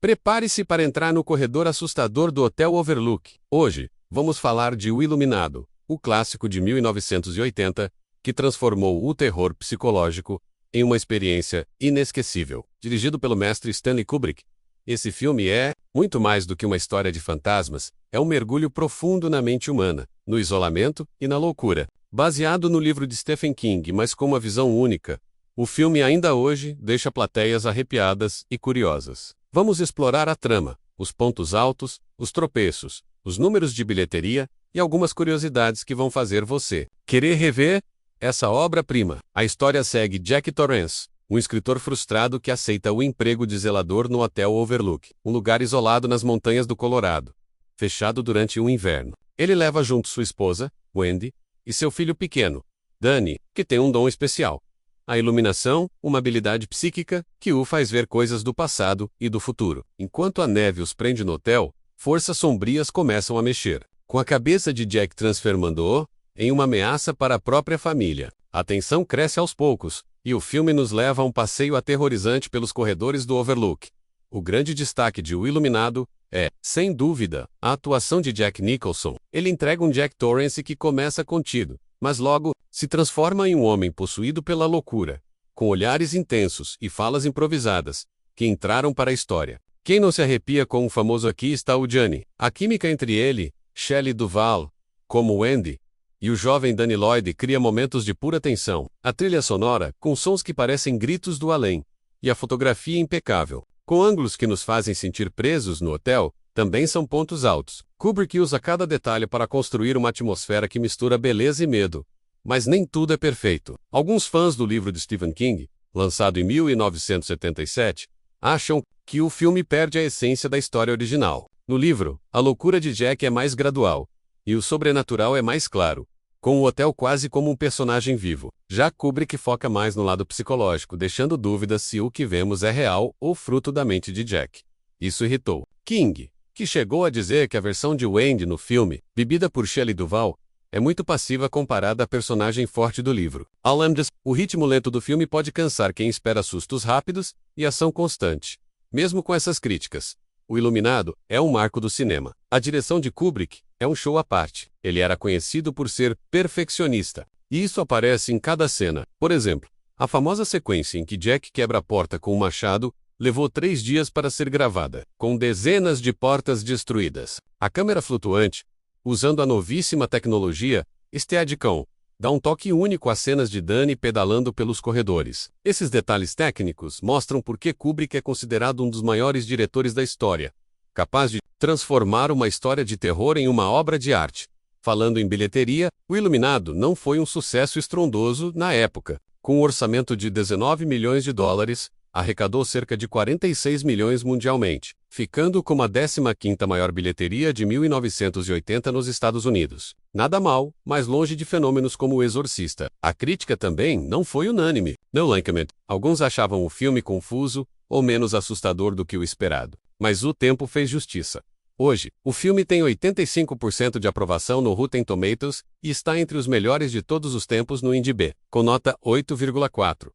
Prepare-se para entrar no corredor assustador do Hotel Overlook. Hoje, vamos falar de O Iluminado, o clássico de 1980, que transformou o terror psicológico em uma experiência inesquecível. Dirigido pelo mestre Stanley Kubrick, esse filme é, muito mais do que uma história de fantasmas, é um mergulho profundo na mente humana, no isolamento e na loucura. Baseado no livro de Stephen King, mas com uma visão única, o filme ainda hoje deixa plateias arrepiadas e curiosas. Vamos explorar a trama, os pontos altos, os tropeços, os números de bilheteria e algumas curiosidades que vão fazer você querer rever essa obra-prima. A história segue Jack Torrance, um escritor frustrado que aceita o emprego de zelador no Hotel Overlook, um lugar isolado nas montanhas do Colorado, fechado durante o inverno. Ele leva junto sua esposa, Wendy, e seu filho pequeno, Danny, que tem um dom especial. A iluminação, uma habilidade psíquica que o faz ver coisas do passado e do futuro. Enquanto a neve os prende no hotel, forças sombrias começam a mexer, com a cabeça de Jack transformando-o em uma ameaça para a própria família. A tensão cresce aos poucos, e o filme nos leva a um passeio aterrorizante pelos corredores do Overlook. O grande destaque de O Iluminado é, sem dúvida, a atuação de Jack Nicholson. Ele entrega um Jack Torrance que começa contido, mas logo se transforma em um homem possuído pela loucura, com olhares intensos e falas improvisadas, que entraram para a história. Quem não se arrepia com o famoso "aqui está o Johnny"? A química entre ele, Shelley Duvall, como Wendy, e o jovem Danny Lloyd cria momentos de pura tensão. A trilha sonora, com sons que parecem gritos do além, e a fotografia impecável, com ângulos que nos fazem sentir presos no hotel, também são pontos altos. Kubrick usa cada detalhe para construir uma atmosfera que mistura beleza e medo. Mas nem tudo é perfeito. Alguns fãs do livro de Stephen King, lançado em 1977, acham que o filme perde a essência da história original. No livro, a loucura de Jack é mais gradual, e o sobrenatural é mais claro, com o hotel quase como um personagem vivo. Já Kubrick foca mais no lado psicológico, deixando dúvidas se o que vemos é real ou fruto da mente de Jack. Isso irritou King, que chegou a dizer que a versão de Wendy no filme, vivida por Shelley Duvall, é muito passiva comparada à personagem forte do livro. Além disso, o ritmo lento do filme pode cansar quem espera sustos rápidos e ação constante. Mesmo com essas críticas, O Iluminado é um marco do cinema. A direção de Kubrick é um show à parte. Ele era conhecido por ser perfeccionista, e isso aparece em cada cena. Por exemplo, a famosa sequência em que Jack quebra a porta com um machado levou 3 dias para ser gravada, com dezenas de portas destruídas. A câmera flutuante, usando a novíssima tecnologia Steadicam, dá um toque único às cenas de Danny pedalando pelos corredores. Esses detalhes técnicos mostram por que Kubrick é considerado um dos maiores diretores da história, capaz de transformar uma história de terror em uma obra de arte. Falando em bilheteria, O Iluminado não foi um sucesso estrondoso na época. Com um orçamento de 19 milhões de dólares, arrecadou cerca de 46 milhões mundialmente, ficando como a 15ª maior bilheteria de 1980 nos Estados Unidos. Nada mal, mas longe de fenômenos como O Exorcista. A crítica também não foi unânime. No Linkament, alguns achavam o filme confuso ou menos assustador do que o esperado. Mas o tempo fez justiça. Hoje, o filme tem 85% de aprovação no Rotten Tomatoes e está entre os melhores de todos os tempos no IMDb, com nota 8,4.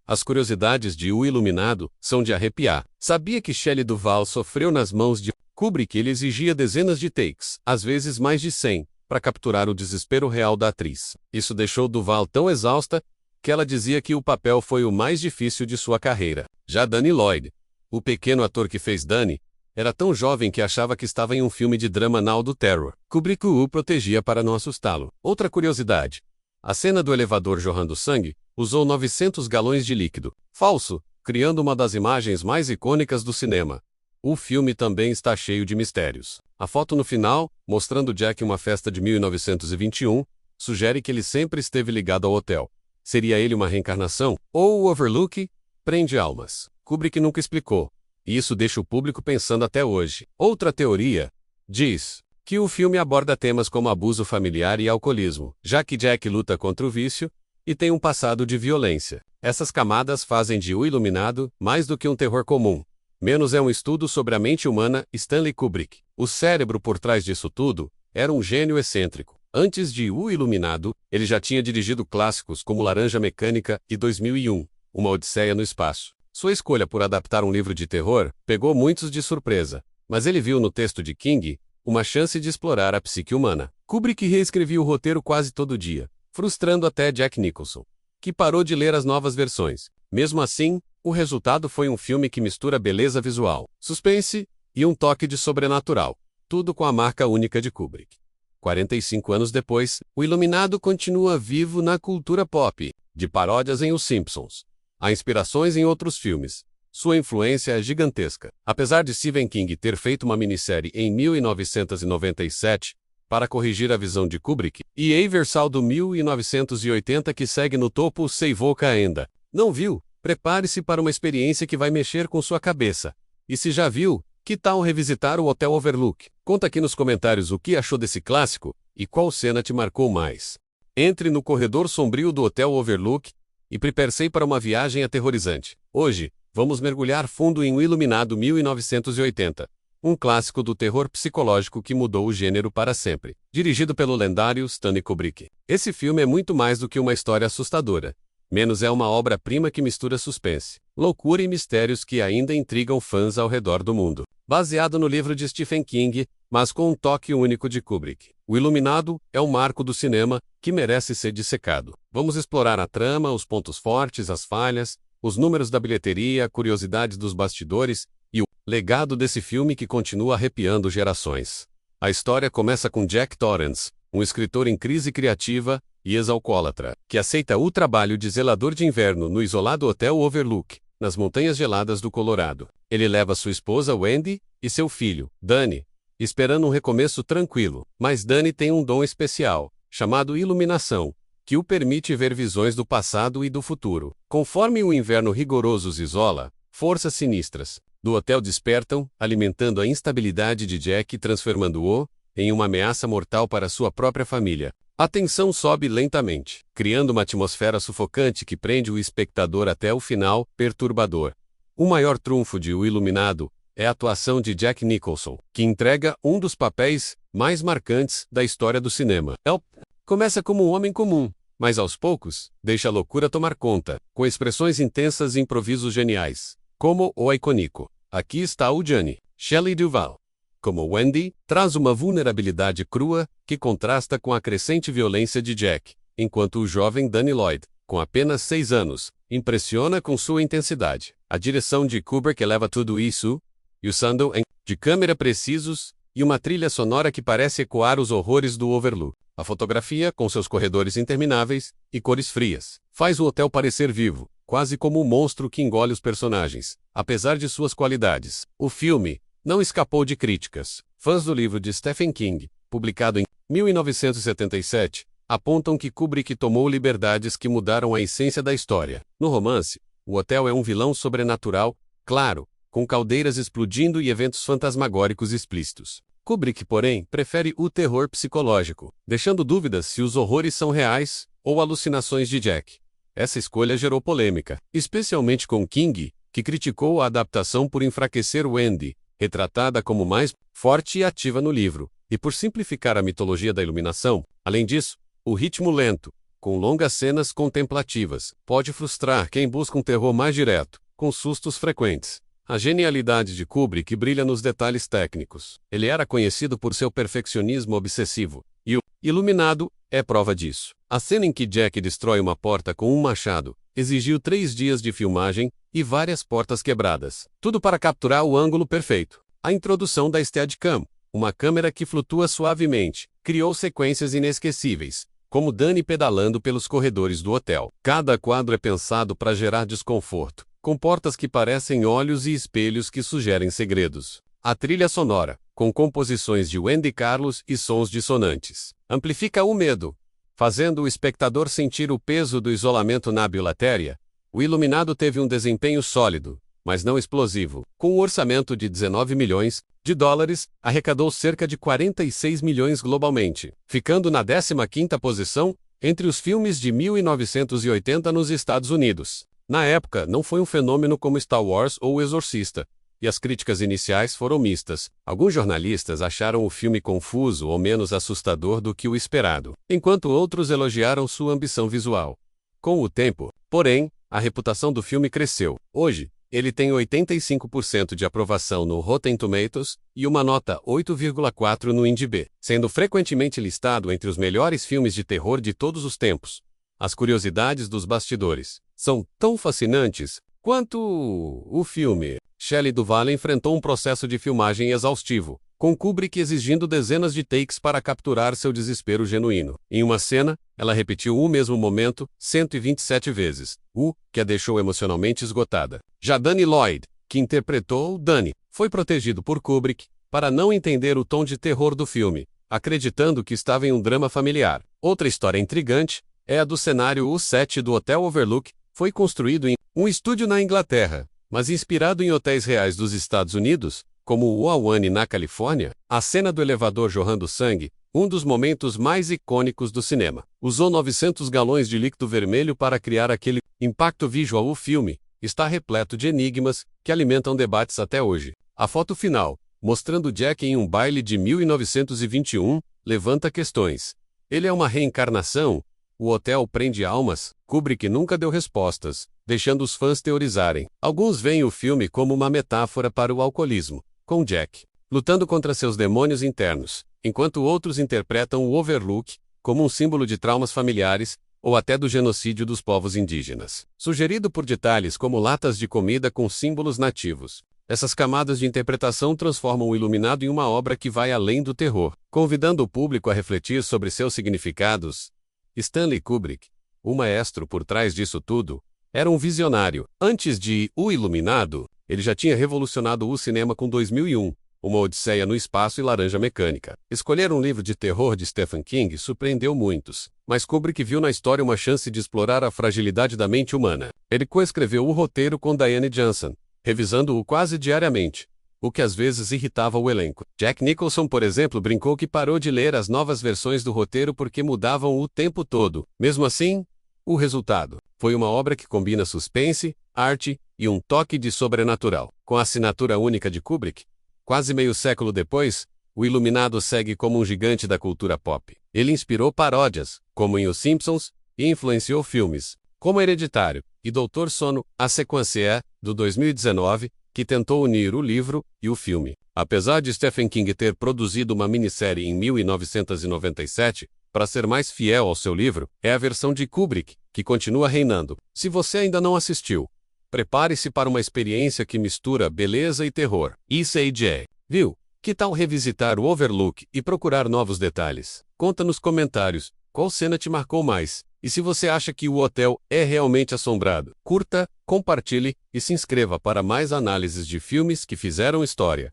As curiosidades de O Iluminado são de arrepiar. Sabia que Shelley Duvall sofreu nas mãos de Kubrick? Ele exigia dezenas de takes, às vezes mais de 100, para capturar o desespero real da atriz. Isso deixou Duvall tão exausta que ela dizia que o papel foi o mais difícil de sua carreira. Já Danny Lloyd, o pequeno ator que fez Danny, era tão jovem que achava que estava em um filme de drama Now do Terror. Kubrick o protegia para não assustá-lo. Outra curiosidade: a cena do elevador jorrando sangue usou 900 galões de líquido falso, criando uma das imagens mais icônicas do cinema. O filme também está cheio de mistérios. A foto no final, mostrando Jack em uma festa de 1921, sugere que ele sempre esteve ligado ao hotel. Seria ele uma reencarnação? Ou o Overlook prende almas? Kubrick nunca explicou, e isso deixa o público pensando até hoje. Outra teoria diz que o filme aborda temas como abuso familiar e alcoolismo, já que Jack luta contra o vício e tem um passado de violência. Essas camadas fazem de O Iluminado mais do que um terror comum. Menos é um estudo sobre a mente humana. Stanley Kubrick, o cérebro por trás disso tudo, era um gênio excêntrico. Antes de O Iluminado, ele já tinha dirigido clássicos como Laranja Mecânica e 2001, Uma Odisseia no Espaço. Sua escolha por adaptar um livro de terror pegou muitos de surpresa, mas ele viu no texto de King uma chance de explorar a psique humana. Kubrick reescrevia o roteiro quase todo dia, frustrando até Jack Nicholson, que parou de ler as novas versões. Mesmo assim, o resultado foi um filme que mistura beleza visual, suspense e um toque de sobrenatural, tudo com a marca única de Kubrick. 45 anos depois, o Iluminado continua vivo na cultura pop, de paródias em Os Simpsons a inspirações em outros filmes. Sua influência é gigantesca. Apesar de Stephen King ter feito uma minissérie em 1997 para corrigir a visão de Kubrick, e a versão do 1980 que segue no topo se evoca ainda. Não viu? Prepare-se para uma experiência que vai mexer com sua cabeça. E se já viu, que tal revisitar o Hotel Overlook? Conta aqui nos comentários o que achou desse clássico e qual cena te marcou mais. Entre no corredor sombrio do Hotel Overlook e prepare-se para uma viagem aterrorizante. Hoje, vamos mergulhar fundo em O Iluminado 1980, um clássico do terror psicológico que mudou o gênero para sempre. Dirigido pelo lendário Stanley Kubrick. Esse filme é muito mais do que uma história assustadora. Menos é uma obra-prima que mistura suspense, loucura e mistérios que ainda intrigam fãs ao redor do mundo. Baseado no livro de Stephen King, mas com um toque único de Kubrick. O Iluminado é um marco do cinema que merece ser dissecado. Vamos explorar a trama, os pontos fortes, as falhas, os números da bilheteria, curiosidades dos bastidores e o legado desse filme que continua arrepiando gerações. A história começa com Jack Torrance, um escritor em crise criativa e ex-alcoólatra, que aceita o trabalho de zelador de inverno no isolado Hotel Overlook, nas montanhas geladas do Colorado. Ele leva sua esposa Wendy e seu filho, Danny, esperando um recomeço tranquilo. Mas Danny tem um dom especial, chamado iluminação, que o permite ver visões do passado e do futuro. Conforme o inverno rigoroso os isola, forças sinistras do hotel despertam, alimentando a instabilidade de Jack e transformando-o em uma ameaça mortal para sua própria família. A tensão sobe lentamente, criando uma atmosfera sufocante que prende o espectador até o final perturbador. O maior trunfo de O Iluminado é a atuação de Jack Nicholson, que entrega um dos papéis mais marcantes da história do cinema. Ele começa como um homem comum, mas aos poucos, deixa a loucura tomar conta, com expressões intensas e improvisos geniais, como o icônico "Aqui está o Johnny". Shelley Duvall, como Wendy, traz uma vulnerabilidade crua que contrasta com a crescente violência de Jack, enquanto o jovem Danny Lloyd, com apenas 6 anos, impressiona com sua intensidade. A direção de Kubrick eleva tudo isso, e o sound de câmera precisos e uma trilha sonora que parece ecoar os horrores do Overlook. A fotografia, com seus corredores intermináveis e cores frias, faz o hotel parecer vivo, quase como um monstro que engole os personagens. Apesar de suas qualidades, o filme não escapou de críticas. Fãs do livro de Stephen King, publicado em 1977, apontam que Kubrick tomou liberdades que mudaram a essência da história. No romance, o hotel é um vilão sobrenatural, claro, com caldeiras explodindo e eventos fantasmagóricos explícitos. Kubrick, porém, prefere o terror psicológico, deixando dúvidas se os horrores são reais ou alucinações de Jack. Essa escolha gerou polêmica, especialmente com King, que criticou a adaptação por enfraquecer Wendy, retratada como mais forte e ativa no livro, e por simplificar a mitologia da iluminação. Além disso, o ritmo lento, com longas cenas contemplativas, pode frustrar quem busca um terror mais direto, com sustos frequentes. A genialidade de Kubrick brilha nos detalhes técnicos. Ele era conhecido por seu perfeccionismo obsessivo, e O Iluminado é prova disso. A cena em que Jack destrói uma porta com um machado exigiu 3 dias de filmagem e várias portas quebradas. Tudo para capturar o ângulo perfeito. A introdução da Steadicam, uma câmera que flutua suavemente, criou sequências inesquecíveis, como Danny pedalando pelos corredores do hotel. Cada quadro é pensado para gerar desconforto, com portas que parecem olhos e espelhos que sugerem segredos. A trilha sonora, com composições de Wendy Carlos e sons dissonantes, amplifica o medo, fazendo o espectador sentir o peso do isolamento na bilatéria. O Iluminado teve um desempenho sólido, mas não explosivo. Com um orçamento de 19 milhões de dólares, arrecadou cerca de 46 milhões globalmente, ficando na 15ª posição entre os filmes de 1980 nos Estados Unidos. Na época, não foi um fenômeno como Star Wars ou O Exorcista, e as críticas iniciais foram mistas. Alguns jornalistas acharam o filme confuso ou menos assustador do que o esperado, enquanto outros elogiaram sua ambição visual. Com o tempo, porém, a reputação do filme cresceu. Hoje, Ele tem 85% de aprovação no Rotten Tomatoes e uma nota 8,4 no IMDb, sendo frequentemente listado entre os melhores filmes de terror de todos os tempos. As curiosidades dos bastidores são tão fascinantes quanto o filme. Shelley Duvall enfrentou um processo de filmagem exaustivo, com Kubrick exigindo dezenas de takes para capturar seu desespero genuíno. Em uma cena, ela repetiu o mesmo momento 127 vezes, o que a deixou emocionalmente esgotada. Já Danny Lloyd, que interpretou Danny, foi protegido por Kubrick para não entender o tom de terror do filme, acreditando que estava em um drama familiar. Outra história intrigante é a do cenário. O set do Hotel Overlook foi construído em um estúdio na Inglaterra, mas inspirado em hotéis reais dos Estados Unidos, como o Ahwahnee na Califórnia. A cena do elevador jorrando sangue, um dos momentos mais icônicos do cinema. Usou 900 galões de líquido vermelho para criar aquele impacto visual. O filme está repleto de enigmas que alimentam debates até hoje. A foto final, mostrando Jack em um baile de 1921, levanta questões. Ele é uma reencarnação? O hotel prende almas? Kubrick nunca deu respostas, deixando os fãs teorizarem. Alguns veem o filme como uma metáfora para o alcoolismo, com Jack lutando contra seus demônios internos, enquanto outros interpretam o Overlook como um símbolo de traumas familiares ou até do genocídio dos povos indígenas, sugerido por detalhes como latas de comida com símbolos nativos. Essas camadas de interpretação transformam o Iluminado em uma obra que vai além do terror, convidando o público a refletir sobre seus significados. Stanley Kubrick, o maestro por trás disso tudo, era um visionário. Antes de O Iluminado, ele já tinha revolucionado o cinema com 2001, Uma Odisseia no Espaço e Laranja Mecânica. Escolher um livro de terror de Stephen King surpreendeu muitos, mas Kubrick viu na história uma chance de explorar a fragilidade da mente humana. Ele coescreveu o roteiro com Diane Johnson, revisando-o quase diariamente, o que às vezes irritava o elenco. Jack Nicholson, por exemplo, brincou que parou de ler as novas versões do roteiro porque mudavam o tempo todo. Mesmo assim, o resultado foi uma obra que combina suspense, arte e um toque de sobrenatural. Com a assinatura única de Kubrick, quase meio século depois, o Iluminado segue como um gigante da cultura pop. Ele inspirou paródias, como em Os Simpsons, e influenciou filmes, como Hereditário e Doutor Sono. A sequência é, do 2019, que tentou unir o livro e o filme. Apesar de Stephen King ter produzido uma minissérie em 1997, para ser mais fiel ao seu livro, é a versão de Kubrick, que continua reinando. Se você ainda não assistiu, prepare-se para uma experiência que mistura beleza e terror. ECJ, viu? Que tal revisitar o Overlook e procurar novos detalhes? Conta nos comentários qual cena te marcou mais, e se você acha que o hotel é realmente assombrado. Curta, compartilhe e se inscreva para mais análises de filmes que fizeram história.